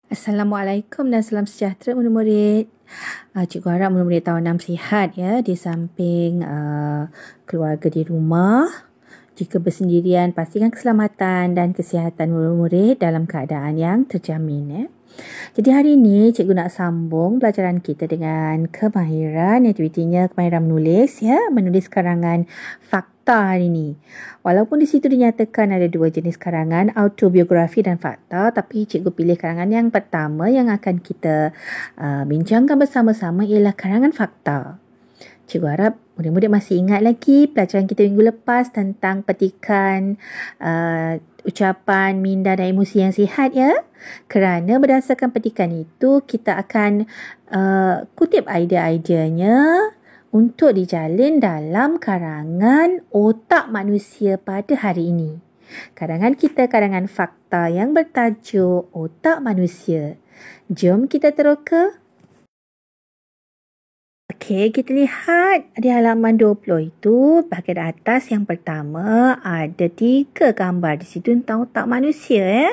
Assalamualaikum dan salam sejahtera murid-murid. Cikgu harap murid-murid tahun 6 sihat ya, di samping keluarga di rumah. Jika bersendirian, pastikan keselamatan dan kesihatan murid-murid dalam keadaan yang terjamin ya. Jadi hari ini cikgu nak sambung pelajaran kita dengan kemahiran, aktivitinya kemahiran menulis ya, menulis karangan fakta hari ini. Walaupun di situ dinyatakan ada dua jenis karangan, autobiografi dan fakta, tapi cikgu pilih karangan yang pertama yang akan kita bincangkan bersama-sama ialah karangan fakta. Cikgu harap murid-murid masih ingat lagi pelajaran kita minggu lepas tentang petikan ucapan, minda dan emosi yang sihat ya. Kerana berdasarkan petikan itu, kita akan kutip idea-ideanya untuk dijalin dalam karangan otak manusia pada hari ini. Karangan kita karangan fakta yang bertajuk Otak Manusia. Jom kita teroka. Okey, kita lihat di halaman 20 itu, bahagian atas yang pertama ada 3 gambar di situ tentang otak manusia ya.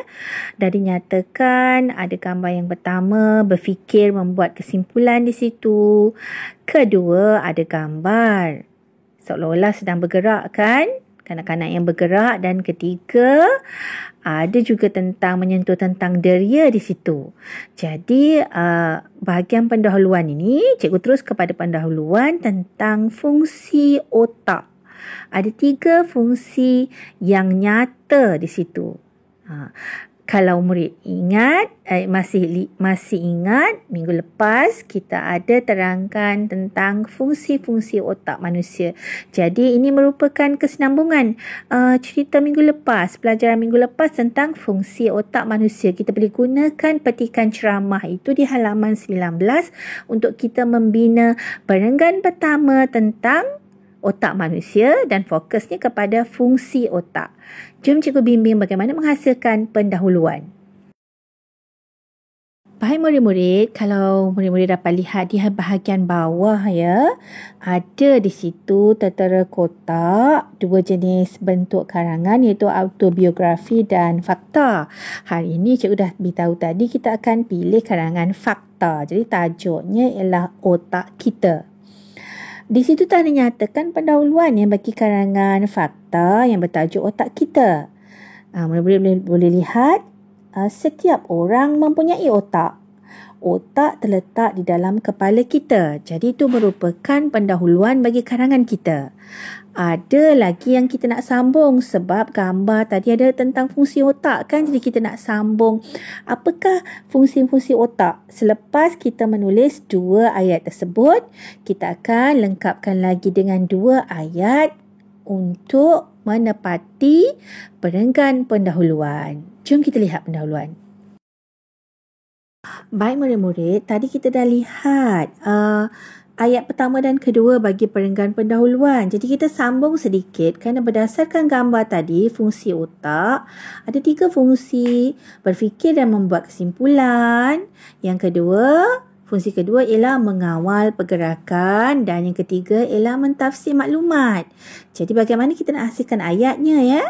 Dan dinyatakan ada gambar yang pertama berfikir membuat kesimpulan di situ. Kedua ada gambar seolah-olah sedang bergerak kan, kanak-kanak yang bergerak, dan ketiga ada juga tentang menyentuh tentang deria di situ. Jadi bahagian pendahuluan ini cikgu terus kepada pendahuluan tentang fungsi otak. Ada 3 fungsi yang nyata di situ. Kalau murid ingat, masih ingat minggu lepas kita ada terangkan tentang fungsi-fungsi otak manusia. Jadi ini merupakan kesinambungan cerita minggu lepas, pelajaran minggu lepas tentang fungsi otak manusia. Kita boleh gunakan petikan ceramah itu di halaman 19 untuk kita membina perenggan pertama tentang otak manusia dan fokusnya kepada fungsi otak. Jom cikgu bimbing bagaimana menghasilkan pendahuluan. Baik murid-murid, kalau murid-murid dapat lihat di bahagian bawah ya, ada di situ tertera kotak 2 jenis bentuk karangan iaitu autobiografi dan fakta. Hari ini cikgu dah beritahu tadi kita akan pilih karangan fakta. Jadi tajuknya ialah otak kita. Di situ telah dinyatakan pendahuluan yang bagi karangan fakta yang bertajuk otak kita. Murid-murid boleh lihat setiap orang mempunyai otak. Otak terletak di dalam kepala kita. Jadi itu merupakan pendahuluan bagi karangan kita. Ada lagi yang kita nak sambung sebab gambar tadi ada tentang fungsi otak kan. Jadi kita nak sambung apakah fungsi-fungsi otak. Selepas kita menulis 2 ayat tersebut, kita akan lengkapkan lagi dengan 2 ayat untuk menepati perenggan pendahuluan. Jom kita lihat pendahuluan. Baik murid-murid, tadi kita dah lihat ayat pertama dan kedua bagi perenggan pendahuluan. Jadi kita sambung sedikit kerana berdasarkan gambar tadi, fungsi otak ada 3 fungsi: berfikir dan membuat kesimpulan. Yang kedua, fungsi kedua ialah mengawal pergerakan, dan yang ketiga ialah mentafsir maklumat. Jadi bagaimana kita nak hasilkan ayatnya ya?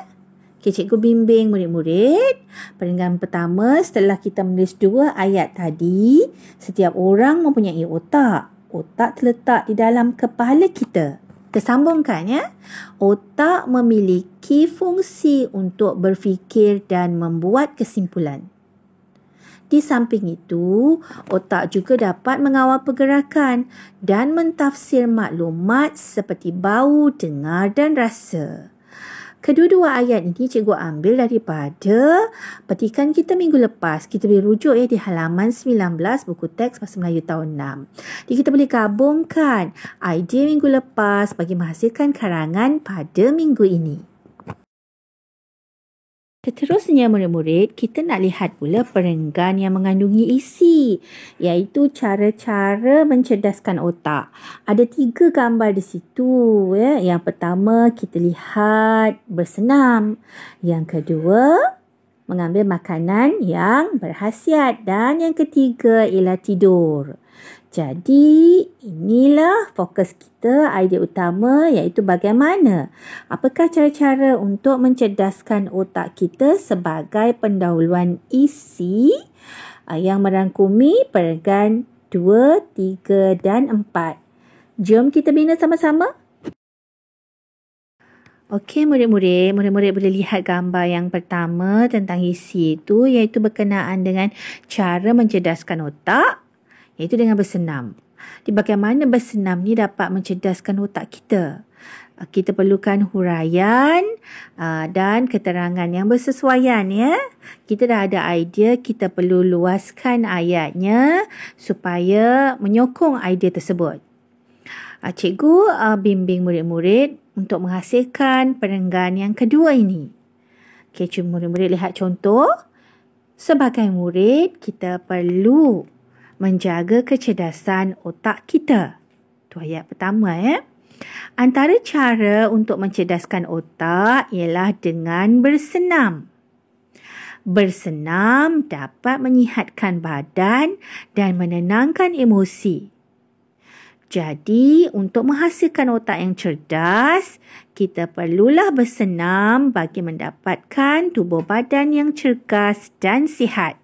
Okay, cikgu bimbing murid-murid. Perenggan pertama, setelah kita menulis 2 ayat tadi, setiap orang mempunyai otak. Otak terletak di dalam kepala kita. Kita sambungkan ya. Otak memiliki fungsi untuk berfikir dan membuat kesimpulan. Di samping itu, otak juga dapat mengawal pergerakan dan mentafsir maklumat seperti bau, dengar dan rasa. Kedua-dua ayat ini cikgu ambil daripada petikan kita minggu lepas. Kita boleh rujuk di halaman 19 buku teks Bahasa Melayu tahun 6. Jadi kita boleh gabungkan idea minggu lepas bagi menghasilkan karangan pada minggu ini. Seterusnya murid-murid, kita nak lihat pula perenggan yang mengandungi isi, iaitu cara-cara mencerdaskan otak. Ada 3 gambar di situ ya. Yang pertama kita lihat bersenam. Yang kedua mengambil makanan yang berkhasiat, dan yang ketiga ialah tidur. Jadi inilah fokus kita, idea utama iaitu bagaimana, apakah cara-cara untuk mencerdaskan otak kita sebagai pendahuluan isi yang merangkumi perenggan 2, 3 dan 4. Jom kita bina sama-sama. Okey, murid-murid boleh lihat gambar yang pertama tentang isi itu, iaitu berkenaan dengan cara mencerdaskan otak, iaitu dengan bersenam. Di bagaimana bersenam ni dapat mencerdaskan otak kita. Kita perlukan huraian dan keterangan yang bersesuaian, ya. Kita dah ada idea, kita perlu luaskan ayatnya supaya menyokong idea tersebut. Cikgu bimbing murid-murid untuk menghasilkan perenggan yang kedua ini. Okey, cuba murid-murid lihat contoh. Sebagai murid, kita perlu menjaga kecerdasan otak kita. Itu ayat pertama, ya. Antara cara untuk mencerdaskan otak ialah dengan bersenam. Bersenam dapat menyihatkan badan dan menenangkan emosi. Jadi, untuk menghasilkan otak yang cerdas, kita perlulah bersenam bagi mendapatkan tubuh badan yang cergas dan sihat.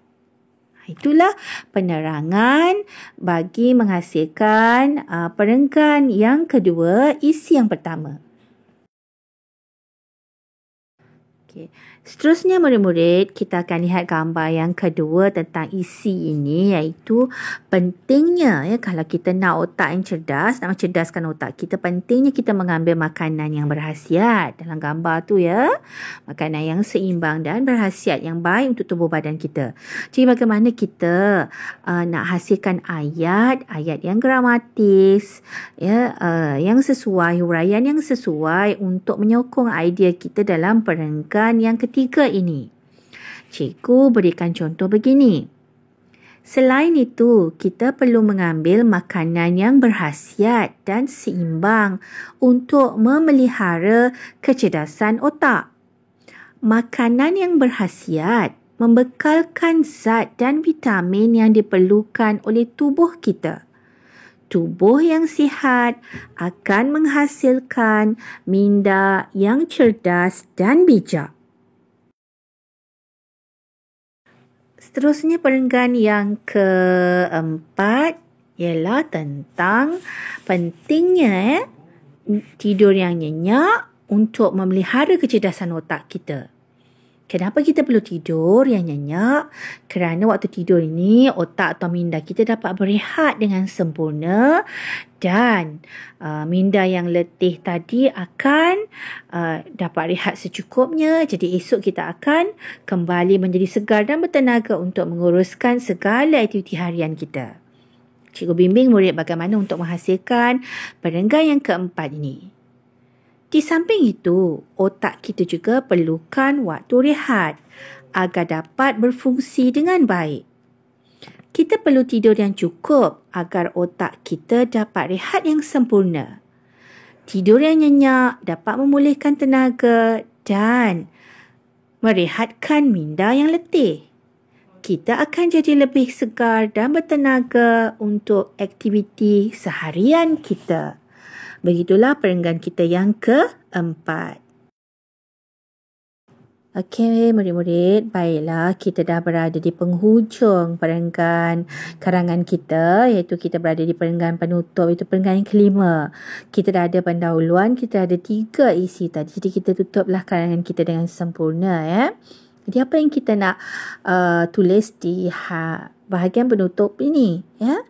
Itulah penerangan bagi menghasilkan perenggan yang kedua, isi yang pertama. Okey. Seterusnya murid-murid, kita akan lihat gambar yang kedua tentang isi ini, iaitu pentingnya, ya, kalau kita nak otak yang cerdas, nak mencerdaskan otak kita, pentingnya kita mengambil makanan yang berkhasiat. Dalam gambar tu, ya, makanan yang seimbang dan berkhasiat yang baik untuk tubuh badan kita. Jadi bagaimana kita nak hasilkan ayat yang gramatis, ya, yang sesuai, huraian yang sesuai untuk menyokong idea kita dalam perenggan yang ketiga ini. Cikgu berikan contoh begini. Selain itu, kita perlu mengambil makanan yang berkhasiat dan seimbang untuk memelihara kecerdasan otak. Makanan yang berkhasiat membekalkan zat dan vitamin yang diperlukan oleh tubuh kita. Tubuh yang sihat akan menghasilkan minda yang cerdas dan bijak. Seterusnya perenggan yang keempat ialah tentang pentingnya tidur yang nyenyak untuk memelihara kecerdasan otak kita. Kenapa kita perlu tidur yang nyenyak? Kerana waktu tidur ini otak atau minda kita dapat berehat dengan sempurna dan minda yang letih tadi akan dapat rehat secukupnya. Jadi esok kita akan kembali menjadi segar dan bertenaga untuk menguruskan segala aktiviti harian kita. Cikgu bimbing murid bagaimana untuk menghasilkan perenggan yang keempat ini. Di samping itu, otak kita juga perlukan waktu rehat agar dapat berfungsi dengan baik. Kita perlu tidur yang cukup agar otak kita dapat rehat yang sempurna. Tidur yang nyenyak dapat memulihkan tenaga dan merehatkan minda yang letih. Kita akan jadi lebih segar dan bertenaga untuk aktiviti seharian kita. Begitulah perenggan kita yang keempat. Okey, murid-murid, baiklah, kita dah berada di penghujung perenggan karangan kita, iaitu kita berada di perenggan penutup, itu perenggan yang kelima. Kita dah ada pendahuluan, kita ada 3 isi tadi, jadi kita tutuplah karangan kita dengan sempurna, ya. Jadi apa yang kita nak tulis di bahagian penutup ini, ya?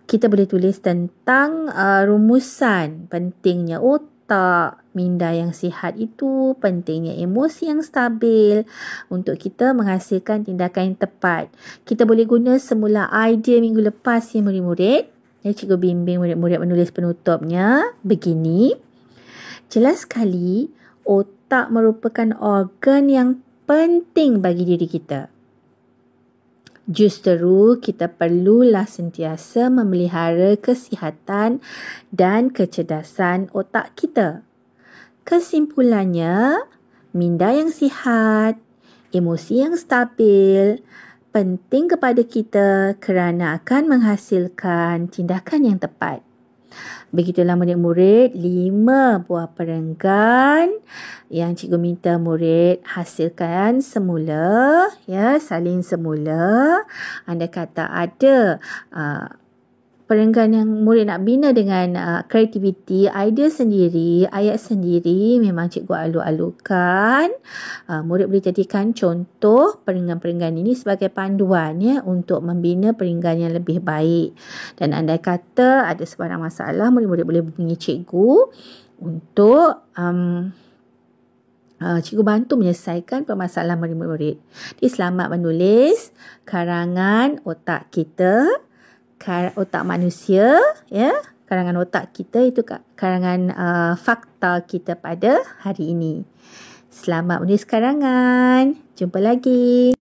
Kita boleh tulis tentang rumusan pentingnya otak, minda yang sihat itu, pentingnya emosi yang stabil untuk kita menghasilkan tindakan yang tepat. Kita boleh guna semula idea minggu lepas, ya murid-murid. Ya, cikgu bimbing murid-murid menulis penutupnya begini. Jelas sekali, otak merupakan organ yang penting bagi diri kita. Justeru kita perlulah sentiasa memelihara kesihatan dan kecerdasan otak kita. Kesimpulannya, minda yang sihat, emosi yang stabil, penting kepada kita kerana akan menghasilkan tindakan yang tepat. Begitulah murid-murid, 5 buah perenggan yang cikgu minta murid hasilkan semula, ya, salin semula. Andai kata ada perenggan yang murid nak bina dengan kreativiti, idea sendiri, ayat sendiri, memang cikgu alu-alukan. Murid boleh jadikan contoh perenggan-perenggan ini sebagai panduan, ya, untuk membina perenggan yang lebih baik. Dan andai kata ada sebarang masalah, murid-murid boleh hubungi cikgu untuk cikgu bantu menyelesaikan permasalahan murid-murid. Jadi selamat menulis karangan otak kita, otak manusia, ya. Karangan otak kita itu karangan fakta kita pada hari ini. Selamat menulis karangan. Jumpa lagi.